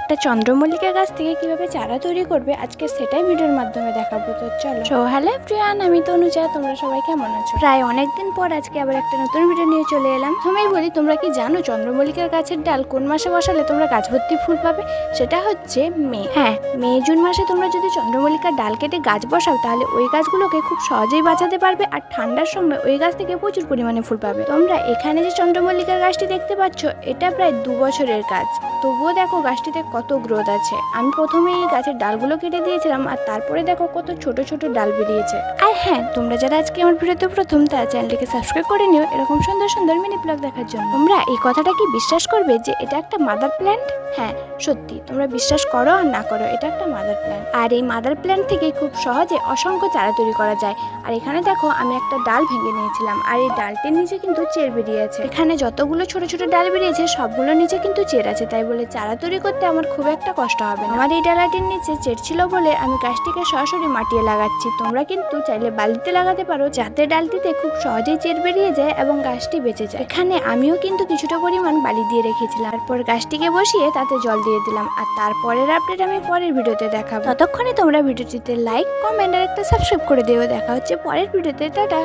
একটা চন্দ্রমল্লিকা গাছ থেকে কিভাবে চারা তৈরি করবে আজকে সেটাই ভিডিওর মাধ্যমে দেখাবো। তো চলো। সো হ্যালো এভরিওয়ান, আমি তনুজা। তোমরা সবাই কেমন আছো? প্রায় অনেকদিন পর আজকে আবার একটা নতুন ভিডিও নিয়ে চলে এলাম। তোমায় বলি, তোমরা কি জানো চন্দ্রমল্লিকার গাছের ডাল কোন মাসে বসালে তোমরা গাছ ভর্তি ফুল পাবে? সেটা হচ্ছে মে। হ্যাঁ, মে জুন মাসে তোমরা যদি চন্দ্রমল্লিকার ডাল কেটে গাছ বসাও তাহলে ওই গাছগুলোকে খুব সহজেই বাঁচাতে পারবে, আর ঠান্ডার সময় ওই গাছ থেকে প্রচুর পরিমাণে ফুল পাবে। তোমরা এখানে যে চন্দ্রমল্লিকার গাছটি দেখতে পাচ্ছ, এটা প্রায় 2 বছরের গাছ, তবুও দেখো গাছটিতে কত গ্রোথ আছে। আমি প্রথমে এই গাছের ডালগুলো কেটে দিয়েছিলাম, আর তারপরে দেখো কত ছোট ছোট ডাল বেরিয়েছে। আর হ্যাঁ, তোমরা যারা আজকে আমার ভিডিওতে প্রথম, তারা চ্যানেলটিকে সাবস্ক্রাইব করে নিও এরকম সুন্দর সুন্দর মিনি ব্লগ দেখার জন্য। তোমরা এই কথাটা কি বিশ্বাস করবে যে এটা একটা মাদার প্ল্যান্ট? হ্যাঁ সত্যি, তোমরা বিশ্বাস করো আর না করো, এটা একটা মাদার প্ল্যান্ট। আর এই মাদার প্ল্যান্ট থেকে খুব সহজে অসংখ্য চারা তৈরি করা যায়। আর এখানে দেখো আমি একটা ডাল ভেঙে নিয়েছিলাম, আর এই ডালটির নিচে কিন্তু চের বেরিয়েছে। এখানে যতগুলো ছোট ছোট ডাল বেরিয়েছে সবগুলো নিচে কিন্তু চের আছে, তাই বলে চারা তৈরি করতে আমার খুব একটা কষ্ট হবে না। আমার এই ডালাটির নিচে চের ছিল বলে আমি গাছটিকে সরাসরি মাটিয়ে লাগাচ্ছি। তোমরা কিন্তু চাইলে বালিতে লাগাতে পারো, যাতে ডালটিতে খুব সহজেই চের বেরিয়ে যায় এবং গাছটি বেঁচে যায়। এখানে আমিও কিন্তু কিছুটা পরিমাণ বালি দিয়ে রেখেছিলাম, তারপর গাছটিকে বসিয়ে তাতে জল দিয়ে দিলাম। আর তারপরের আপডেট আমি পরের ভিডিওতে দেখাবো। ততক্ষণে তোমরা ভিডিওটিতে লাইক, কমেন্ট আর একটা সাবস্ক্রাইব করে দিও। দেখা হচ্ছে পরের ভিডিওতে। টাটা।